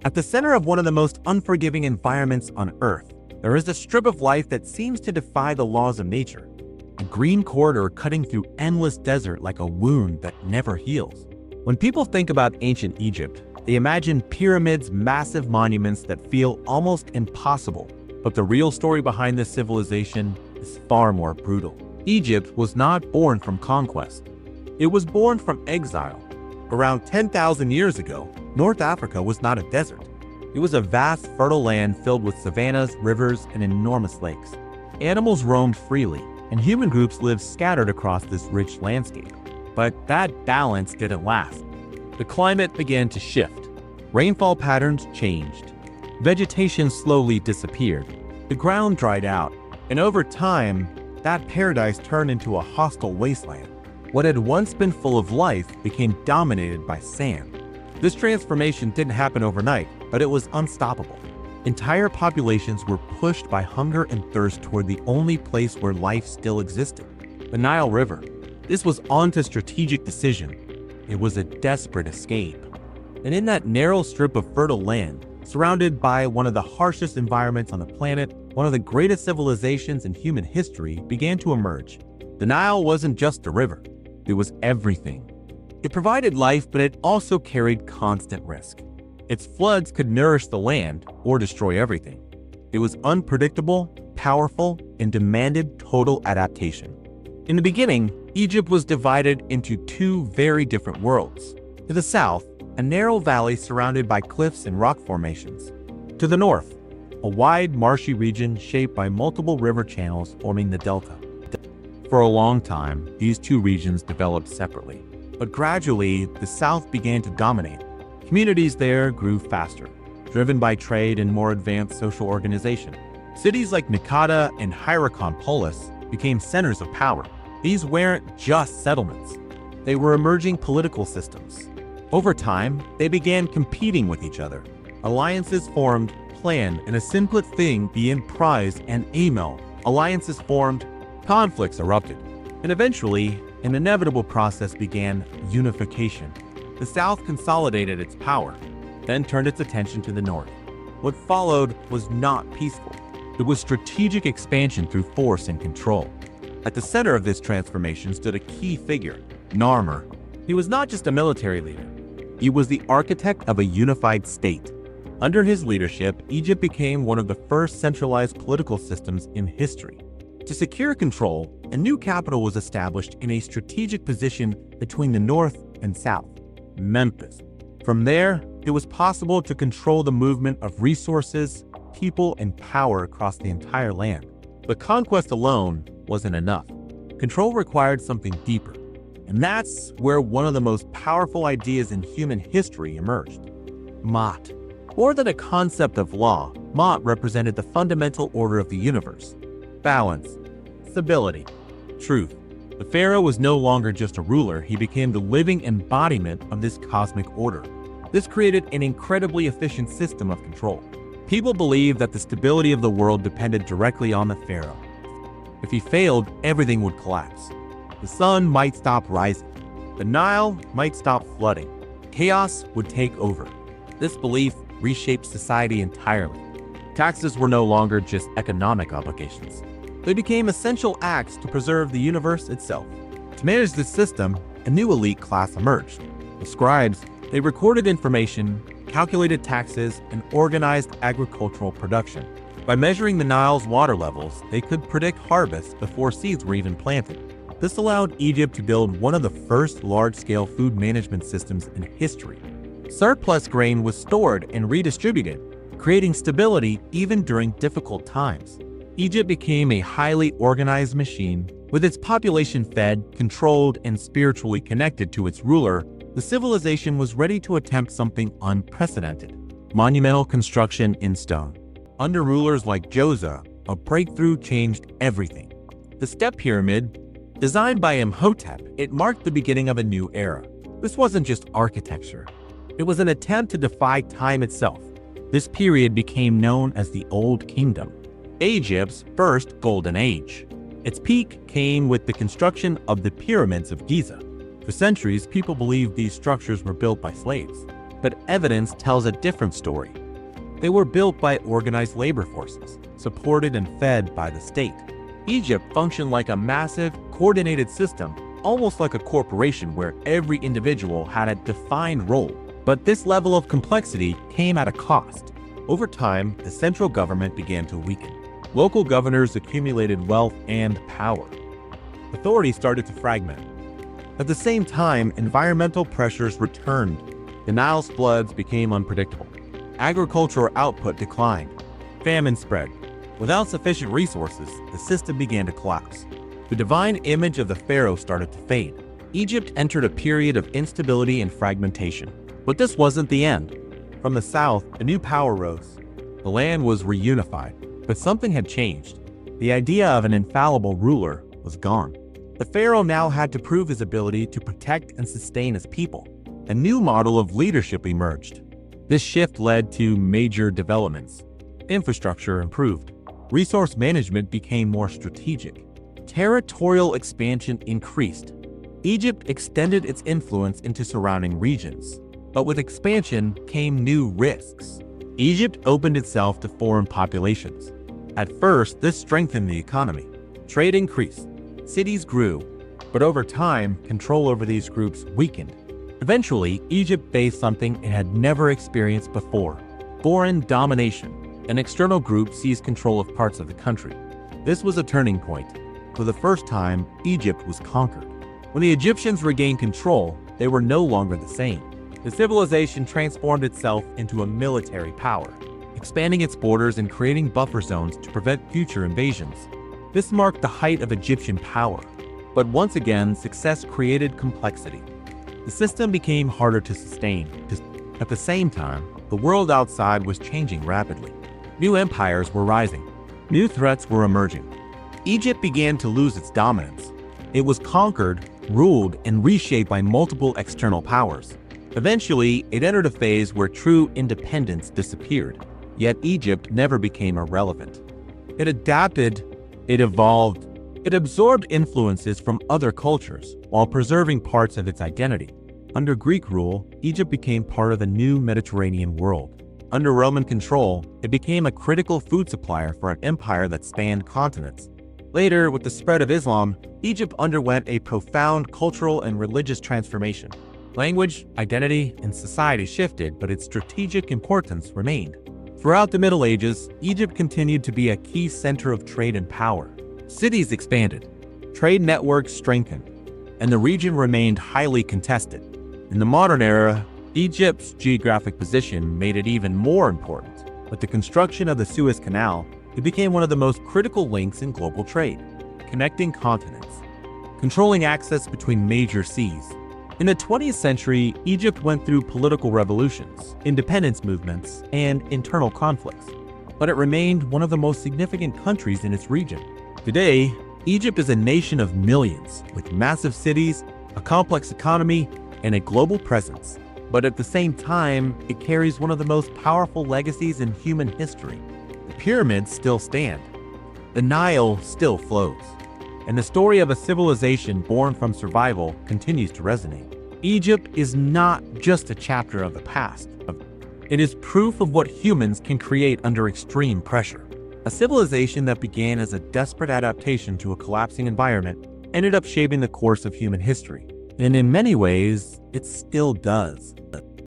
At the center of one of the most unforgiving environments on Earth, there is a strip of life that seems to defy the laws of nature. A green corridor cutting through endless desert like a wound that never heals. When people think about ancient Egypt, they imagine pyramids, massive monuments that feel almost impossible. But the real story behind this civilization is far more brutal. Egypt was not born from conquest. It was born from exile. Around 10,000 years ago, North Africa was not a desert. It was a vast, fertile land filled with savannas, rivers, and enormous lakes. Animals roamed freely, and human groups lived scattered across this rich landscape. But that balance didn't last. The climate began to shift. Rainfall patterns changed. Vegetation slowly disappeared. The ground dried out, and over time, that paradise turned into a hostile wasteland. What had once been full of life became dominated by sand. This transformation didn't happen overnight, but it was unstoppable. Entire populations were pushed by hunger and thirst toward the only place where life still existed, the Nile River. This was Anta's strategic decision. It was a desperate escape. And in that narrow strip of fertile land, surrounded by one of the harshest environments on the planet, one of the greatest civilizations in human history began to emerge. The Nile wasn't just a river. It was everything. It provided life, but it also carried constant risk. Its floods could nourish the land or destroy everything. It was unpredictable, powerful, and demanded total adaptation. In the beginning, Egypt was divided into two very different worlds. To the south, a narrow valley surrounded by cliffs and rock formations. To the north, a wide, marshy region shaped by multiple river channels forming the delta. For a long time, these two regions developed separately, but gradually, the south began to dominate. Communities there grew faster, driven by trade and more advanced social organization. Cities like Nikata and Hierakonpolis became centers of power. These weren't just settlements. They were emerging political systems. Over time, they began competing with each other. Alliances formed, planned, and a simple thing being prized and email. Alliances formed, conflicts erupted, and eventually, an inevitable process began: unification. The South consolidated its power, then turned its attention to the North. What followed was not peaceful. It was strategic expansion through force and control. At the center of this transformation stood a key figure, Narmer. He was not just a military leader. He was the architect of a unified state. Under his leadership, Egypt became one of the first centralized political systems in history. To secure control, a new capital was established in a strategic position between the north and south, Memphis. From there, it was possible to control the movement of resources, people, and power across the entire land. But conquest alone wasn't enough. Control required something deeper. And that's where one of the most powerful ideas in human history emerged: Ma'at. More than a concept of law, Ma'at represented the fundamental order of the universe. Balance, stability, truth. The pharaoh was no longer just a ruler, he became the living embodiment of this cosmic order. This created an incredibly efficient system of control. People believed that the stability of the world depended directly on the pharaoh. If he failed, everything would collapse. The sun might stop rising. The Nile might stop flooding. Chaos would take over. This belief reshaped society entirely. Taxes were no longer just economic obligations. They became essential acts to preserve the universe itself. To manage this system, a new elite class emerged. The scribes, they recorded information, calculated taxes, and organized agricultural production. By measuring the Nile's water levels, they could predict harvests before seeds were even planted. This allowed Egypt to build one of the first large-scale food management systems in history. Surplus grain was stored and redistributed, creating stability even during difficult times. Egypt became a highly organized machine. With its population fed, controlled, and spiritually connected to its ruler, the civilization was ready to attempt something unprecedented: monumental construction in stone. Under rulers like Djoser, a breakthrough changed everything. The Step Pyramid, designed by Imhotep, it marked the beginning of a new era. This wasn't just architecture. It was an attempt to defy time itself. This period became known as the Old Kingdom, Egypt's first golden age. Its peak came with the construction of the pyramids of Giza. For centuries, people believed these structures were built by slaves. But evidence tells a different story. They were built by organized labor forces, supported and fed by the state. Egypt functioned like a massive, coordinated system, almost like a corporation where every individual had a defined role. But this level of complexity came at a cost. Over time, the central government began to weaken. Local governors accumulated wealth and power. Authority started to fragment. At the same time, environmental pressures returned. The Nile's floods became unpredictable. Agricultural output declined. Famine spread. Without sufficient resources, the system began to collapse. The divine image of the pharaoh started to fade. Egypt entered a period of instability and fragmentation. But this wasn't the end. From the south, a new power rose. The land was reunified, but something had changed. The idea of an infallible ruler was gone. The pharaoh now had to prove his ability to protect and sustain his people. A new model of leadership emerged. This shift led to major developments. Infrastructure improved. Resource management became more strategic. Territorial expansion increased. Egypt extended its influence into surrounding regions. But with expansion came new risks. Egypt opened itself to foreign populations. At first, this strengthened the economy. Trade increased. Cities grew. But over time, control over these groups weakened. Eventually, Egypt faced something it had never experienced before: foreign domination. An external group seized control of parts of the country. This was a turning point. For the first time, Egypt was conquered. When the Egyptians regained control, they were no longer the same. The civilization transformed itself into a military power, expanding its borders and creating buffer zones to prevent future invasions. This marked the height of Egyptian power. But once again, success created complexity. The system became harder to sustain. At the same time, the world outside was changing rapidly. New empires were rising. New threats were emerging. Egypt began to lose its dominance. It was conquered, ruled, and reshaped by multiple external powers. Eventually, it entered a phase where true independence disappeared. Yet Egypt never became irrelevant. It adapted, it evolved, it absorbed influences from other cultures while preserving parts of its identity. Under Greek rule, Egypt became part of the new Mediterranean world. Under Roman control, it became a critical food supplier for an empire that spanned continents. Later, with the spread of Islam, Egypt underwent a profound cultural and religious transformation. Language, identity, and society shifted, but its strategic importance remained. Throughout the Middle Ages, Egypt continued to be a key center of trade and power. Cities expanded, trade networks strengthened, and the region remained highly contested. In the modern era, Egypt's geographic position made it even more important. With the construction of the Suez Canal, it became one of the most critical links in global trade, connecting continents, controlling access between major seas. In the 20th century, Egypt went through political revolutions, independence movements, and internal conflicts, but it remained one of the most significant countries in its region. Today, Egypt is a nation of millions, with massive cities, a complex economy, and a global presence. But at the same time, it carries one of the most powerful legacies in human history. The pyramids still stand. The Nile still flows. And the story of a civilization born from survival continues to resonate. Egypt is not just a chapter of the past. It is proof of what humans can create under extreme pressure. A civilization that began as a desperate adaptation to a collapsing environment ended up shaping the course of human history. And in many ways, it still does.